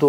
2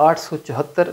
874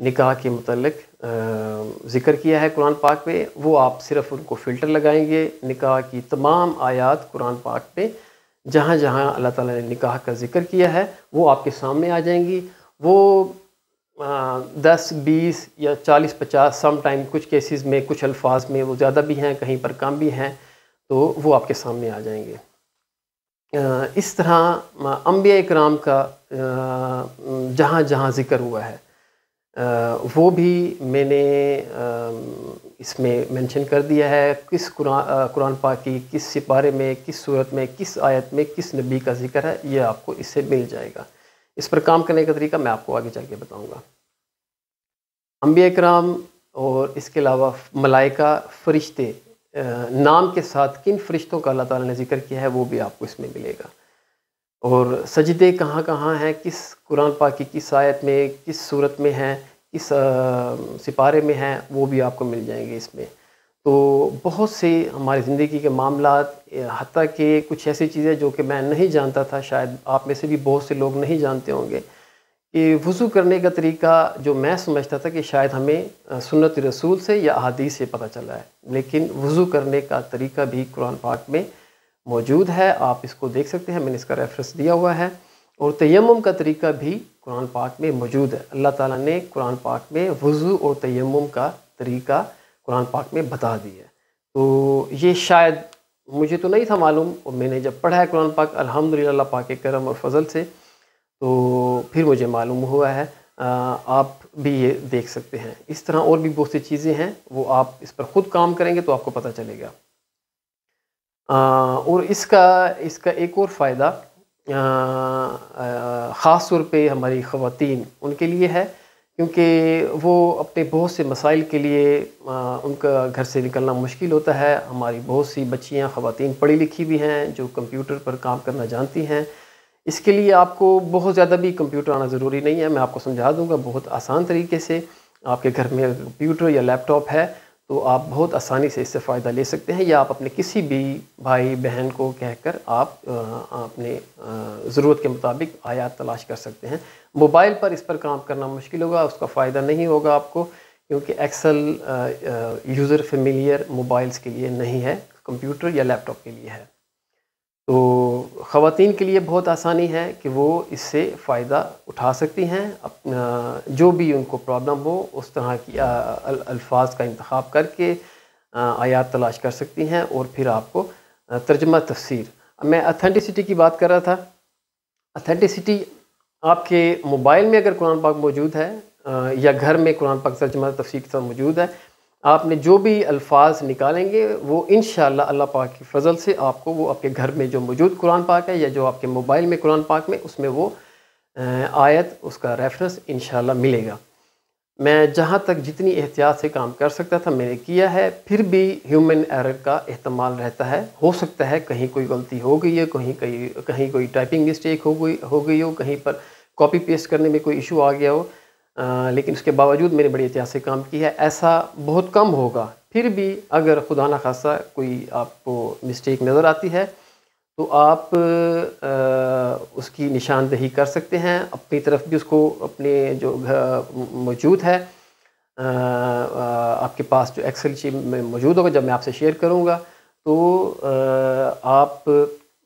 نکاح کے متعلق ذکر کیا ہے قرآن پاک میں، وہ آپ صرف ان کو فلٹر لگائیں گے، نکاح کی تمام آیات قرآن پاک میں جہاں جہاں اللہ تعالیٰ نے نکاح کا ذکر کیا ہے وہ آپ کے سامنے آ جائیں گی۔ وہ 10 20 یا 40 50 سم ٹائم کچھ کیسز میں کچھ الفاظ میں وہ زیادہ بھی ہیں، کہیں پر کم بھی ہیں، تو وہ آپ کے سامنے آ جائیں گے۔ اس طرح انبیاء کرام کا جہاں جہاں ذکر ہوا ہے وہ بھی میں نے اس میں مینشن کر دیا ہے، کس قرآن پاک کی کس سپارے میں، کس صورت میں، کس آیت میں کس نبی کا ذکر ہے، یہ آپ کو اس سے مل جائے گا۔ اس پر کام کرنے کا طریقہ میں آپ کو آگے چل کے بتاؤں گا۔ انبیاء کرام اور اس کے علاوہ ملائکہ، فرشتے، نام کے ساتھ کن فرشتوں کا اللہ تعالیٰ نے ذکر کیا ہے وہ بھی آپ کو اس میں ملے گا، اور سجدے کہاں کہاں ہیں، کس قرآن پاک کی کس آیت میں، کس صورت میں ہیں، کس سپارے میں ہیں، وہ بھی آپ کو مل جائیں گے اس میں۔ تو بہت سے ہماری زندگی کے معاملات، حتیٰ کہ کچھ ایسی چیزیں جو کہ میں نہیں جانتا تھا، شاید آپ میں سے بھی بہت سے لوگ نہیں جانتے ہوں گے، کہ وضو کرنے کا طریقہ جو میں سمجھتا تھا کہ شاید ہمیں سنت رسول سے یا احادیث سے پتہ چلا ہے، لیکن وضو کرنے کا طریقہ بھی قرآن پاک میں موجود ہے، آپ اس کو دیکھ سکتے ہیں، میں نے اس کا ریفرنس دیا ہوا ہے۔ اور تیمم کا طریقہ بھی قرآن پاک میں موجود ہے، اللہ تعالیٰ نے قرآن پاک میں وضو اور تیمم کا طریقہ قرآن پاک میں بتا دیا ہے۔ تو یہ شاید مجھے تو نہیں تھا معلوم، اور میں نے جب پڑھا ہے قرآن پاک الحمدللہ اللہ پاک کے کرم اور فضل سے، تو پھر مجھے معلوم ہوا ہے۔ آپ بھی یہ دیکھ سکتے ہیں، اس طرح اور بھی بہت سی چیزیں ہیں، وہ آپ اس پر خود کام کریں گے تو آپ کو پتہ چلے گا۔ اور اس کا ایک اور فائدہ خاص طور پہ ہماری خواتین ان کے لیے ہے، کیونکہ وہ اپنے بہت سے مسائل کے لیے ان کا گھر سے نکلنا مشکل ہوتا ہے۔ ہماری بہت سی بچیاں، خواتین پڑھی لکھی بھی ہیں جو کمپیوٹر پر کام کرنا جانتی ہیں۔ اس کے لیے آپ کو بہت زیادہ بھی کمپیوٹر آنا ضروری نہیں ہے، میں آپ کو سمجھا دوں گا بہت آسان طریقے سے۔ آپ کے گھر میں کمپیوٹر یا لیپ ٹاپ ہے تو آپ بہت آسانی سے اس سے فائدہ لے سکتے ہیں، یا آپ اپنے کسی بھی بھائی بہن کو کہہ کر آپ اپنے ضرورت کے مطابق آیات تلاش کر سکتے ہیں۔ موبائل پر اس پر کام کرنا مشکل ہوگا، اس کا فائدہ نہیں ہوگا آپ کو، کیونکہ ایکسل یوزر فیملیئر موبائلز کے لیے نہیں ہے، کمپیوٹر یا لیپ ٹاپ کے لیے ہے۔ تو خواتین کے لیے بہت آسانی ہے کہ وہ اس سے فائدہ اٹھا سکتی ہیں، اپنا جو بھی ان کو پرابلم ہو اس طرح کی الفاظ کا انتخاب کر کے آیات تلاش کر سکتی ہیں، اور پھر آپ کو ترجمہ تفسیر۔ میں اتھینٹسٹی کی بات کر رہا تھا، اتھینٹسٹی آپ کے موبائل میں اگر قرآن پاک موجود ہے یا گھر میں قرآن پاک ترجمہ تفسیر کے ساتھ موجود ہے، آپ نے جو بھی الفاظ نکالیں گے وہ انشاءاللہ اللہ پاک کی فضل سے آپ کو وہ آپ کے گھر میں جو موجود قرآن پاک ہے یا جو آپ کے موبائل میں قرآن پاک میں، اس میں وہ آیت، اس کا ریفرنس انشاءاللہ ملے گا۔ میں جہاں تک جتنی احتیاط سے کام کر سکتا تھا میں نے کیا ہے، پھر بھی ہیومن ایرر کا احتمال رہتا ہے، ہو سکتا ہے کہیں کوئی غلطی ہو گئی ہے، کہیں کوئی ٹائپنگ مسٹیک ہو گئی ہو، کہیں پر کاپی پیسٹ کرنے میں کوئی ایشو آ گیا ہو، لیکن اس کے باوجود میں نے بڑی احتیاط سے کام کیا ہے۔ ایسا بہت کم ہوگا، پھر بھی اگر خدا نخواستہ کوئی آپ کو مسٹیک نظر آتی ہے تو آپ اس کی نشاندہی کر سکتے ہیں، اپنی طرف بھی اس کو اپنے جو موجود ہے آپ کے پاس جو ایکسل شیٹ میں موجود ہوگا، جب میں آپ سے شیئر کروں گا تو آپ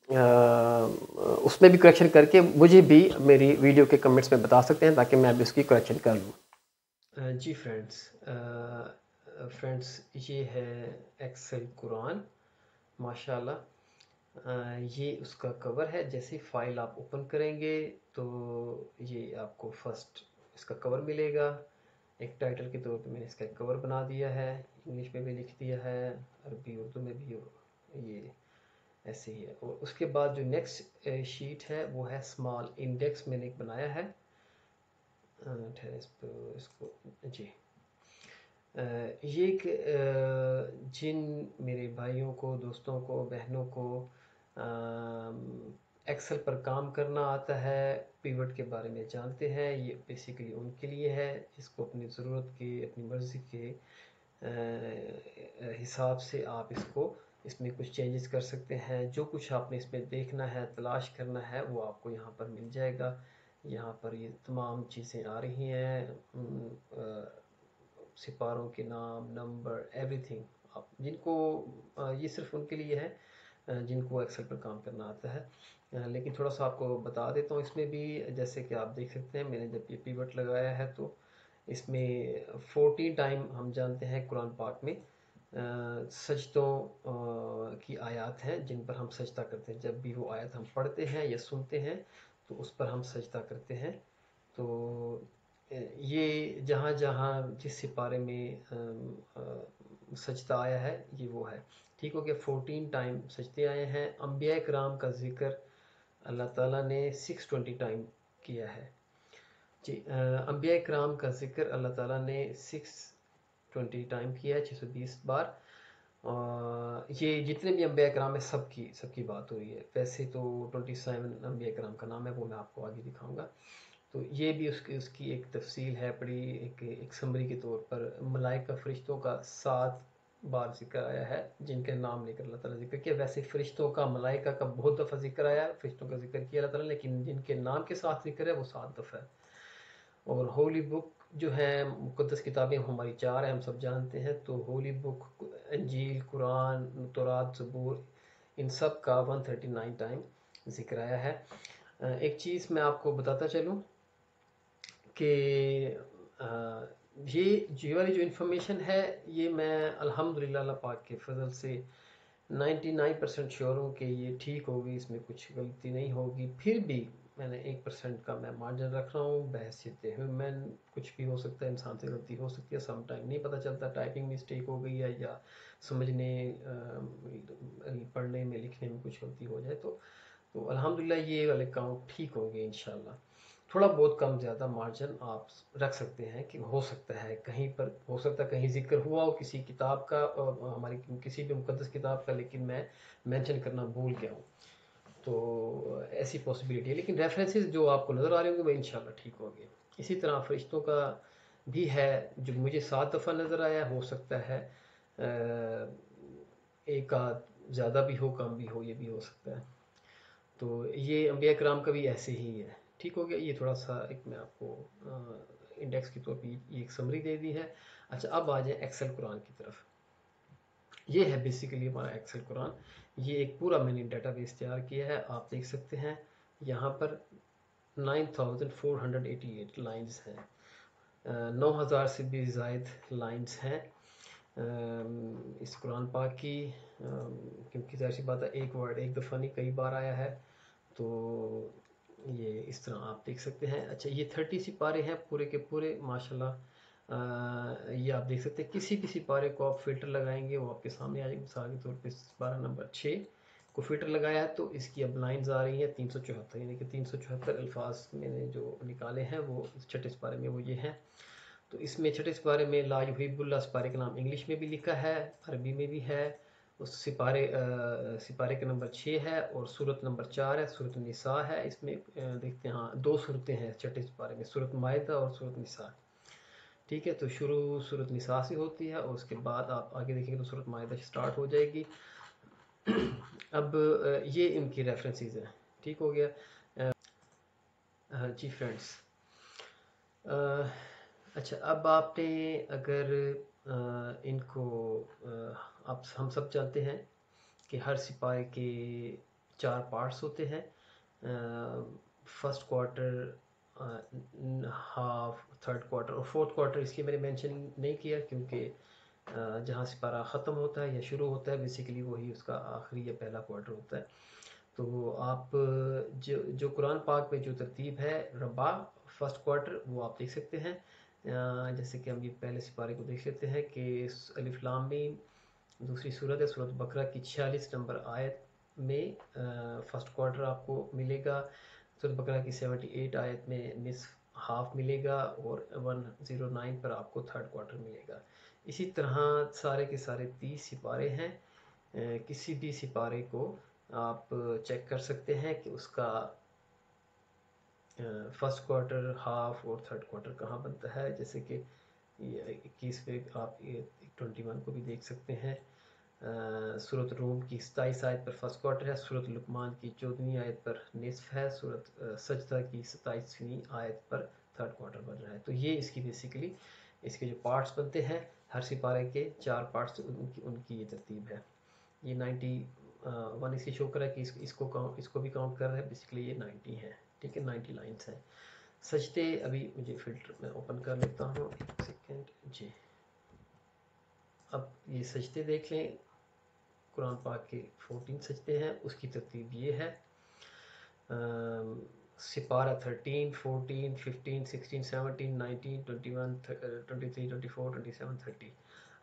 اس میں بھی کریکشن کر کے مجھے بھی میری ویڈیو کے کمنٹس میں بتا سکتے ہیں تاکہ میں بھی اس کی کریکشن کر لوں۔ جی فرینڈس یہ ہے ایکسل قرآن، ماشاءاللہ۔ یہ اس کا کور ہے، جیسے فائل آپ اوپن کریں گے تو یہ آپ کو فرسٹ اس کا کور ملے گا۔ ایک ٹائٹل کے طور پہ میں نے اس کا ایک کور بنا دیا ہے، انگلش میں بھی لکھ دیا ہے، عربی اردو میں بھی یہ ایسے ہی ہے۔ اور اس کے بعد جو نیکسٹ شیٹ ہے وہ ہے اسمال انڈیکس، میں نے ایک بنایا ہے، اس کو جی یہ ایک جن میرے بھائیوں کو، دوستوں کو، بہنوں کو ایکسل پر کام کرنا آتا ہے، پیوٹ کے بارے میں جانتے ہیں، یہ بیسیکلی ان کے لیے ہے، جس کو اپنی ضرورت کے، اپنی مرضی کے حساب سے آپ اس میں کچھ چینجز کر سکتے ہیں۔ جو کچھ آپ نے اس میں دیکھنا ہے، تلاش کرنا ہے، وہ آپ کو یہاں پر مل جائے گا۔ یہاں پر یہ تمام چیزیں آ رہی ہیں، سپاروں کے نام، نمبر، ایوری تھنگ. جن کو یہ صرف ان کے لیے ہے جن کو ایکسل پر کام کرنا آتا ہے. لیکن تھوڑا سا آپ کو بتا دیتا ہوں اس میں بھی، جیسے کہ آپ دیکھ سکتے ہیں میں نے جب یہ پیوٹ لگایا ہے تو اس میں 14 ٹائم ہم جانتے ہیں قرآن پاک میں سجدوں کی آیات ہیں جن پر ہم سجدہ کرتے ہیں. جب بھی وہ آیت ہم پڑھتے ہیں یا سنتے ہیں تو اس پر ہم سجدہ کرتے ہیں. تو یہ جہاں جہاں جس سپارے میں سجدہ آیا ہے یہ وہ ہے. ٹھیک ہو گیا. 14 ٹائم سجدے آئے ہیں. انبیاء کرام کا ذکر اللہ تعالیٰ نے 620 ٹائم کیا ہے. جی، انبیاء کرام کا ذکر اللہ تعالیٰ نے 620 ٹائم کیا ہے، 620 بار. یہ جتنے بھی انبیاء کرام ہیں سب کی بات ہو رہی ہے. ویسے تو 27 انبیاء کرام کا نام ہے، وہ میں آپ کو آگے دکھاؤں گا. تو یہ بھی اس کی ایک تفصیل ہے بڑی، ایک سمری کے طور پر. ملائکہ فرشتوں کا 7 بار ذکر آیا ہے جن کے نام لے کر اللہ تعالیٰ ذکر کیا. ویسے فرشتوں کا، ملائکہ کا بہت دفعہ ذکر آیا ہے، فرشتوں کا ذکر کیا اللہ تعالیٰ نے، لیکن جن کے نام کے ساتھ ذکر ہے وہ 7 دفعہ ہے. اور ہولی بک جو ہے، مقدس کتابیں ہماری 4 ہیں، ہم سب جانتے ہیں. تو ہولی بک، انجیل، قرآن، تورات، زبور، ان سب کا 139 ٹائم ذکر آیا ہے. ایک چیز میں آپ کو بتاتا چلوں کہ یہ والی جو انفارمیشن ہے یہ میں الحمدللہ اللہ پاک کے فضل سے 99% شیور ہوں کہ یہ ٹھیک ہوگی، اس میں کچھ غلطی نہیں ہوگی. پھر بھی میں نے 1% کا میں مارجن رکھ رہا ہوں بحیثیت ہیومن. کچھ بھی ہو سکتا ہے، انسان سے غلطی ہو سکتی ہے، سم ٹائم نہیں پتہ چلتا، ٹائپنگ مسٹیک ہو گئی ہے یا سمجھنے، پڑھنے میں، لکھنے میں کچھ غلطی ہو جائے تو الحمدللہ یہ والے کاؤنٹ ٹھیک ہوں گے انشاءاللہ. تھوڑا بہت کم زیادہ مارجن آپ رکھ سکتے ہیں کہ ہو سکتا ہے کہیں پر، ہو سکتا ہے کہیں ذکر ہوا ہو کسی کتاب کا، ہماری کسی بھی مقدس کتاب کا، لیکن میں مینشن کرنا بھول گیا ہوں. تو ایسی پاسبلٹی ہے، لیکن ریفرنسز جو آپ کو نظر آ رہے ہوں گے وہ انشاءاللہ ٹھیک ہوں گے. اسی طرح فرشتوں کا بھی ہے جو مجھے 7 دفعہ نظر آیا. ہو سکتا ہے ایک آدھ زیادہ بھی ہو، کم بھی ہو، یہ بھی ہو سکتا ہے. تو یہ انبیاء کرام کا بھی ایسے ہی ہے. ٹھیک ہو گیا. یہ تھوڑا سا ایک میں آپ کو انڈیکس کے طور پہ یہ ایک سمری دے دی ہے. اچھا، اب آ جائیں ایکسل قرآن کی طرف. یہ ہے بیسیکلی ہمارا ایکسل قرآن. یہ ایک پورا میں نے ڈیٹا بیس تیار کیا ہے. آپ دیکھ سکتے ہیں یہاں پر 9488 لائنز ہیں، 9000 سے بھی زائد لائنز ہیں اس قرآن پاک کی. کیونکہ ظاہر سی بات ہے ایک ورڈ ایک دفعہ نہیں کئی بار آیا ہے، تو یہ اس طرح آپ دیکھ سکتے ہیں. اچھا، یہ 30 سپارے ہیں پورے کے پورے ماشاءاللہ. یہ آپ دیکھ سکتے ہیں کسی بھی سپارے کو آپ فلٹر لگائیں گے وہ آپ کے سامنے آ جائے گا. مثال کے طور پہ سپارہ نمبر 6 کو فلٹر لگایا ہے تو اس کی اب لائنز آ رہی ہیں 374، یعنی کہ 374 الفاظ میں نے جو نکالے ہیں وہ اس 6 سپارے میں وہ یہ ہیں. تو اس میں 6 سپارے میں لا یحب اللہ سپارے کا نام انگلش میں بھی لکھا ہے، عربی میں بھی ہے. اس سپارے کا نمبر 6 ہے اور سورت نمبر 4 ہے، سورت النساء ہے. اس میں دیکھتے ہیں، ہاں 2 صورتیں ہیں 6 سپارے میں، سورت مائدہ اور سورت نساء. ٹھیک ہے. تو شروع سورت نساء سے ہوتی ہے اور اس کے بعد آپ آگے دیکھیں گے تو سورت مائدہ سٹارٹ ہو جائے گی. اب یہ ان کی ریفرنسز ہیں. ٹھیک ہو گیا. جی فرینڈس، اچھا اب آپ نے اگر ان کو آپ ہم سب جانتے ہیں کہ ہر سپارے کے 4 پارٹس ہوتے ہیں. First quarter, half, third quarter اور فورتھ کوارٹر. اس کی میں نے مینشن نہیں کیا کیونکہ جہاں سپارہ ختم ہوتا ہے یا شروع ہوتا ہے بیسیکلی وہی اس کا آخری یا پہلا کوارٹر ہوتا ہے. تو آپ جو قرآن پاک میں جو ترتیب ہے ربا فرسٹ کوارٹر وہ آپ دیکھ سکتے ہیں. جیسے کہ ہم یہ پہلے سپارے کو دیکھ لیتے ہیں کہ الف لام میم دوسری صورت ہے، سورۃ بقرہ کی 46 نمبر آیت میں فرسٹ کوارٹر آپ کو ملے گا. سورۃ بقرہ کی 78 آیت میں نصف ہاف ملے گا اور 109 پر آپ کو تھرڈ کوارٹر ملے گا. اسی طرح سارے کے سارے 30 سپارے ہیں. کسی بھی سپارے کو آپ چیک کر سکتے ہیں کہ اس کا فرسٹ کوارٹر، ہاف اور تھرڈ کوارٹر کہاں بنتا ہے. جیسے کہ 21 پہ آپ 21 کو بھی دیکھ سکتے ہیں. سورۃ روم کی 27 آیت پر فرسٹ کوارٹر ہے، سورۃ لقمان کی 14ویں آیت پر نصف ہے، سورۃ سجدہ کی 27ویں آیت پر تھرڈ کوارٹر بن رہا ہے۔ تو یہ اس کی بیسیکلی اس کے جو پارٹس بنتے ہیں، ہر سپارے کے 4 پارٹس، ان کی یہ ترتیب ہے۔ یہ 91 اس کی شو کر رہا ہے کہ اس کو بھی کاؤنٹ کر رہا ہے، بیسیکلی یہ 90 ہے، ٹھیک ہے، 90 لائنس ہیں۔ سجدے ابھی مجھے فلٹر میں اوپن کر لیتا ہوں، ایک سیکنڈ جی۔ اب یہ سجدے دیکھ لیں، قرآن پاک کے 14 سجدے ہیں، اس کی ترتیب یہ ہے۔ سپارہ 13، 14، 15، 16، 17، 19، 21، 23، 24، 27، 30۔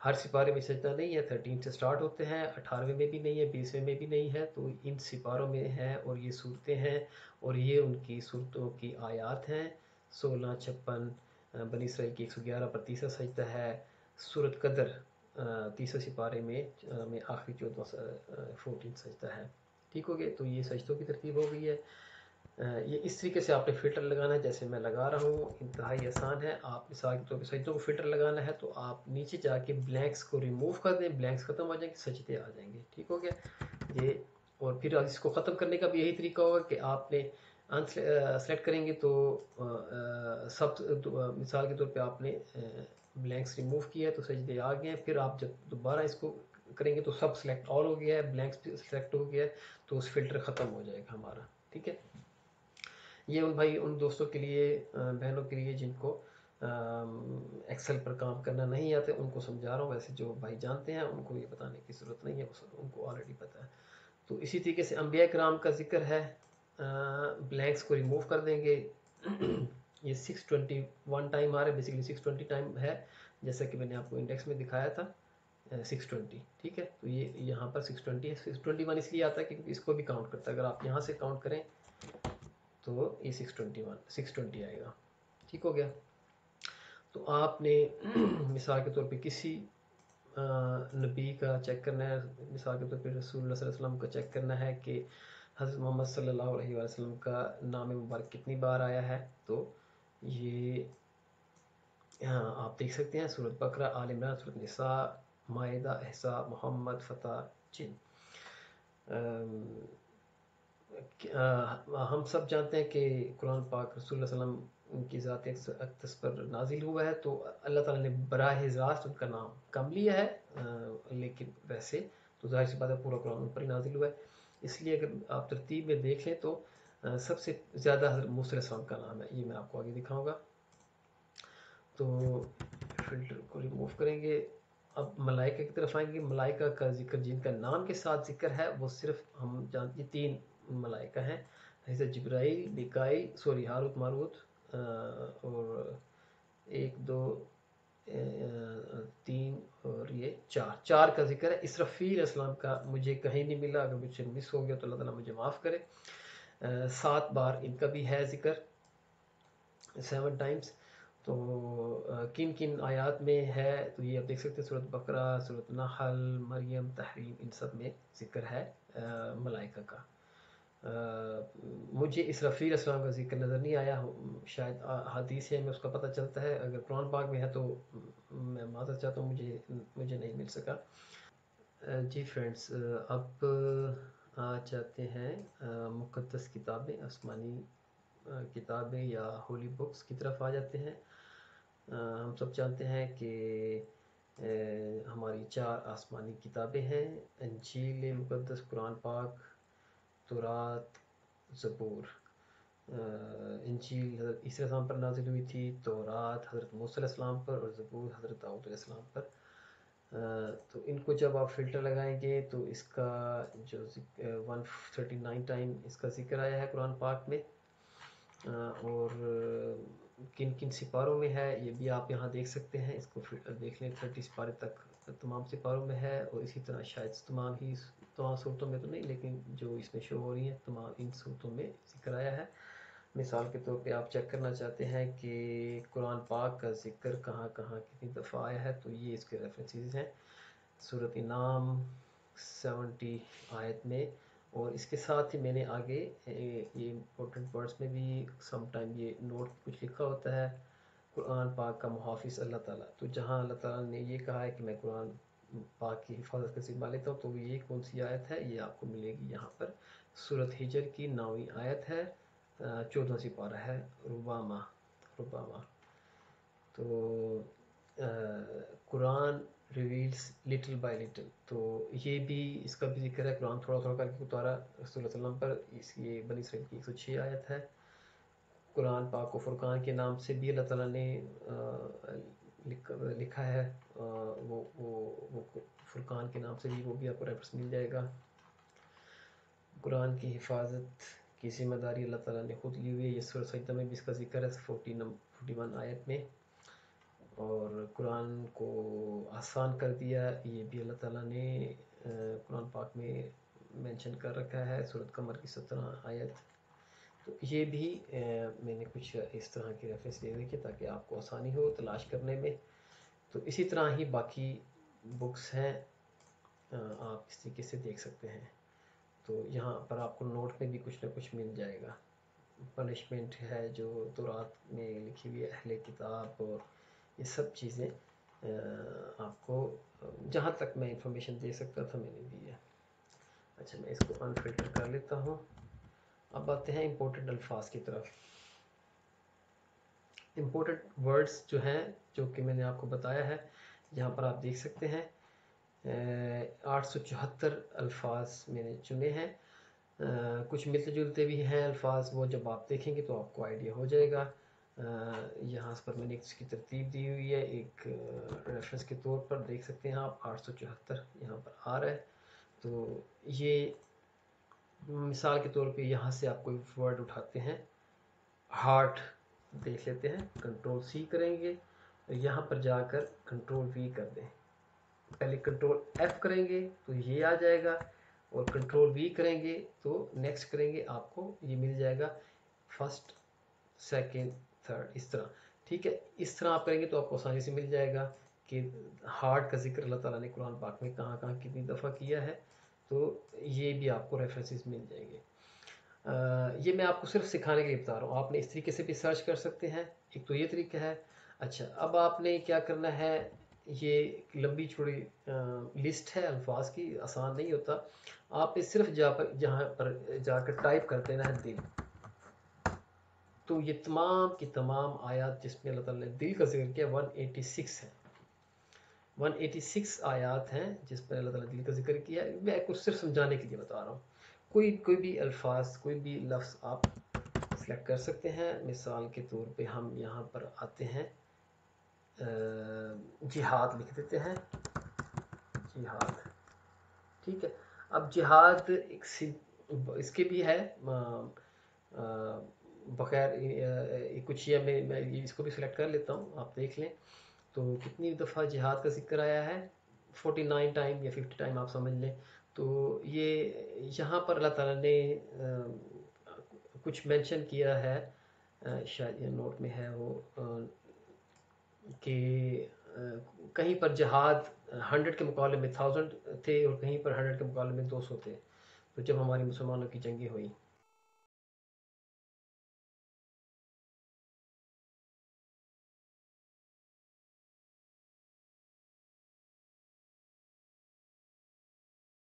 ہر سپارے میں سجدہ نہیں ہے، 13 سے سٹارٹ ہوتے ہیں، 18ویں میں بھی نہیں ہے، 20ویں میں بھی نہیں ہے، تو ان سپاروں میں ہے، اور یہ صورتیں ہیں، اور یہ ان کی صورتوں کی آیات ہیں۔ 16، 56 بنی اسرائیل کی 111 پر تیسرا سجدہ ہے۔ سورۃ قدر تیسرے سپارے میں آخری 14 سجدہ ہے، ٹھیک ہو گیا۔ تو یہ سجدوں کی ترتیب ہو گئی ہے۔ یہ اس طریقے سے آپ نے فلٹر لگانا ہے جیسے میں لگا رہا ہوں، انتہائی آسان ہے۔ آپ مثال کے طور پہ سجدوں کو فلٹر لگانا ہے تو آپ نیچے جا کے بلینکس کو ریموو کر دیں، بلینکس ختم ہو جائیں گے، سجدے آ جائیں گے، ٹھیک ہو گیا یہ۔ اور پھر اس کو ختم کرنے کا بھی یہی طریقہ ہوگا کہ آپ نے سلیکٹ کریں گے تو سب مثال کے طور پہ آپ نے بلینکس ریموو کیا ہے تو سجدے آ گئے ہیں، پھر آپ جب دوبارہ اس کو کریں گے تو سب سلیکٹ آل ہو گیا ہے، بلینکس بھی سلیکٹ ہو گیا ہے، تو اس فلٹر ختم ہو جائے گا ہمارا، ٹھیک ہے۔ یہ ان دوستوں کے لیے، بہنوں کے لیے جن کو ایکسل پر کام کرنا نہیں آتے، ان کو سمجھا رہا ہوں، ویسے جو بھائی جانتے ہیں ان کو یہ بتانے کی ضرورت نہیں ہے، ان کو آلریڈی پتہ ہے۔ تو اسی طریقے سے انبیاء کرام کا ذکر ہے، بلینکس کو ریموو کر دیں گے۔ یہ 621 ٹائم آ رہا ہے، بیسیکلی 620 ٹائم ہے، جیسا کہ میں نے آپ کو انڈیکس میں دکھایا تھا، 620، ٹھیک ہے۔ تو یہ یہاں پر 620 ہے، 621 اس لیے آتا ہے کیونکہ اس کو بھی کاؤنٹ کرتا ہے، اگر آپ یہاں سے کاؤنٹ کریں تو یہ 620 آئے گا، ٹھیک ہو گیا۔ تو آپ نے مثال کے طور پہ کسی نبی کا چیک کرنا ہے، مثال کے طور پہ رسول اللہ صلی اللہ علیہ وسلم کا چیک کرنا ہے کہ حضرت محمد صلی اللہ علیہ وسلم کا نام مبارک کتنی بار آیا ہے، تو یہ آپ دیکھ سکتے ہیں، سورۃ بقرہ، آل عمران، سورۃ نساء، مائدہ، احزاب، محمد، فتح، جن۔ ہم سب جانتے ہیں کہ قرآن پاک رسول اللہ صلی اللہ علیہ وسلم کی ذات اقدس پر نازل ہوا ہے، تو اللہ تعالیٰ نے براہ راست ان کا نام کم لیا ہے، لیکن ویسے تو ظاہر سی بات ہے پورا قرآن ان پر ہی نازل ہوا ہے۔ اس لیے اگر آپ ترتیب میں دیکھ لیں تو سب سے زیادہ حضرت موسیٰ علیہ السلام کا نام ہے، یہ میں آپ کو آگے دکھاؤں گا۔ تو فلٹر کو ریموو کریں گے، اب ملائکہ کی طرف آئیں گے۔ ملائکہ کا ذکر جن کا نام کے ساتھ ذکر ہے وہ صرف ہم جانتے ہیں 3 ملائکہ ہیں، حضرت جبرائیل، میکائیل، ہاروت ماروت، اور 1 2 3 اور یہ 4 کا ذکر ہے۔ اسرافیل علیہ السلام کا مجھے کہیں نہیں ملا، اگر مجھ سے مس ہو گیا تو اللہ تعالیٰ مجھے معاف کرے۔ 7 بار ان کا بھی ہے ذکر، 7 ٹائمز۔ تو کن کن آیات میں ہے تو یہ آپ دیکھ سکتے ہیں، سورۃ بقرہ، سورۃ نحل، مریم، تحریم، ان سب میں ذکر ہے ملائکہ کا۔ مجھے اسرافیل علیہ السلام کا ذکر نظر نہیں آیا، شاید حدیث میں اس کا پتہ چلتا ہے، اگر قرآن پاک میں ہے تو میں معذرت چاہتا ہوں، مجھے نہیں مل سکا۔ جی فرینڈز، اب آ جاتے ہیں مقدس کتابیں، آسمانی کتابیں یا ہولی بکس کی طرف آ جاتے ہیں۔ ہم سب جانتے ہیں کہ ہماری 4 آسمانی کتابیں ہیں، انجیل مقدس، قرآن پاک، تورات، زبور۔ انجیل حضرت عیسیٰ علیہ السلام پر نازل ہوئی تھی، تورات حضرت موسیٰ علیہ السلام پر، اور زبور حضرت داؤد علیہ السلام پر۔ تو ان کو جب آپ فلٹر لگائیں گے تو اس کا جو 139 ٹائم اس کا ذکر آیا ہے قرآن پاک میں، اور کن کن سپاروں میں ہے یہ بھی آپ یہاں دیکھ سکتے ہیں، اس کو دیکھ لیں، 30 سپارے تک تمام سپاروں میں ہے، اور اسی طرح شاید تمام صورتوں میں تو نہیں، لیکن جو اس میں شو ہو رہی ہیں تمام ان صورتوں میں ذکر آیا ہے۔ مثال کے طور پہ آپ چیک کرنا چاہتے ہیں کہ قرآن پاک کا ذکر کہاں کہاں کتنی دفعہ آیا ہے، تو یہ اس کے ریفرنسز ہیں، سورۃ انعام 70 آیت میں، اور اس کے ساتھ ہی میں نے آگے یہ امپورٹنٹ ورڈز میں بھی سم ٹائم یہ نوٹ کچھ لکھا ہوتا ہے، قرآن پاک کا محافظ اللہ تعالیٰ۔ تو جہاں اللہ تعالیٰ نے یہ کہا ہے کہ میں قرآن پاک کی حفاظت کا ذمہ لیتا ہوں. تو یہ کون سی آیت ہے؟ یہ آپ کو ملے گی یہاں پر سورۃ ہجر کی 9ویں آیت ہے، 14 سپارہ ہے ربامہ. ربامہ تو قرآن ریویلز لٹل بائی لٹل. تو یہ بھی اس کا بھی ذکر ہے، قرآن تھوڑا تھوڑا کر کے اتارا رسول اللہ صلی اللہ علیہ وسلم پر. یہ بنی اسرائیل کی 106 آیت ہے. قرآن پاک کو فرقان کے نام سے بھی اللہ تعالیٰ نے لکھا ہے، وہ فرقان کے نام سے بھی، وہ بھی آپ کو ریفرنس مل جائے گا. قرآن کی حفاظت کی ذمہ داری اللہ تعالیٰ نے خود لی ہوئی ہے. یہ سورۃ سجدہ میں بھی اس کا ذکر ہے 41 آیت میں. اور قرآن کو آسان کر دیا، یہ بھی اللہ تعالیٰ نے قرآن پاک میں مینشن کر رکھا ہے، سورۃ قمر کی 17 آیت. تو یہ بھی میں نے کچھ اس طرح کی ریفرنس دے رکھی تاکہ آپ کو آسانی ہو تلاش کرنے میں. تو اسی طرح ہی باقی بکس ہیں، آپ اس طریقے سے دیکھ سکتے ہیں. تو یہاں پر آپ کو نوٹ میں بھی کچھ نہ کچھ مل جائے گا. پنشمنٹ ہے جو تورات میں لکھی ہوئی ہے، اہل کتاب، اور یہ سب چیزیں آپ کو جہاں تک میں انفارمیشن دے سکتا تھا میں نے دی ہے. اچھا، میں اس کو انفلٹر کر لیتا ہوں. اب آتے ہیں امپورٹنٹ الفاظ کی طرف. امپورٹنٹ ورڈز جو ہیں، جو کہ میں نے آپ کو بتایا ہے، یہاں پر آپ دیکھ سکتے ہیں 874 الفاظ میں نے چنے ہیں. کچھ ملتے جلتے بھی ہیں الفاظ، وہ جب آپ دیکھیں گے تو آپ کو آئیڈیا ہو جائے گا. یہاں پر میں نے اس کی ترتیب دی ہوئی ہے، ایک ریفرنس کے طور پر دیکھ سکتے ہیں آپ. 874 یہاں پر آ رہا ہے. تو یہ مثال کے طور پہ یہاں سے آپ کوئی ورڈ اٹھاتے ہیں، ہارٹ دیکھ لیتے ہیں، کنٹرول سی کریں گے، یہاں پر جا کر کنٹرول وی کر دیں. پہلے کنٹرول ایف کریں گے تو یہ آ جائے گا، اور کنٹرول وی کریں گے تو نیکسٹ کریں گے، آپ کو یہ مل جائے گا فرسٹ، سیکنڈ، تھرڈ، اس طرح. ٹھیک ہے، اس طرح آپ کریں گے تو آپ کو آسانی سے مل جائے گا کہ ہارٹ کا ذکر اللہ تعالیٰ نے قرآن پاک میں کہاں کہاں کتنی دفعہ کیا ہے. تو یہ بھی آپ کو ریفرنسز مل جائیں گے. یہ میں آپ کو صرف سکھانے کے لیے بتا رہا ہوں، آپ نے اس طریقے سے بھی سرچ کر سکتے ہیں. ایک تو یہ طریقہ ہے. اچھا، اب آپ نے کیا کرنا ہے، یہ لمبی چوڑی لسٹ ہے الفاظ کی، آسان نہیں ہوتا. آپ نے صرف جہاں پر جا کر ٹائپ کر دینا ہے دل. تو یہ تمام کی تمام آیات جس میں اللہ تعالیٰ نے دل کا ذکر کیا 186 ہے. 186 آیات ہیں جس پر اللہ تعالیٰ نے دل کا ذکر کیا ہے. میں کچھ صرف سمجھانے کے لیے بتا رہا ہوں. کوئی بھی الفاظ، کوئی بھی لفظ آپ سلیکٹ کر سکتے ہیں. مثال کے طور پہ ہم یہاں پر آتے ہیں، جہاد لکھ دیتے ہیں، جہاد. ٹھیک ہے، اب جہاد اس کے بھی ہے بغیر کچھ، یہ میں اس کو بھی سلیکٹ کر لیتا ہوں، آپ دیکھ لیں. تو کتنی دفعہ جہاد کا ذکر آیا ہے؟ 49 ٹائم یا 50 ٹائم آپ سمجھ لیں. تو یہ یہاں پر اللہ تعالیٰ نے کچھ مینشن کیا ہے، شاید یہ نوٹ میں ہے وہ، کہ کہیں پر جہاد 100 کے مقابلے میں 1000 تھے، اور کہیں پر 100 کے مقابلے میں 200 تھے. تو جب ہماری مسلمانوں کی جنگیں ہوئی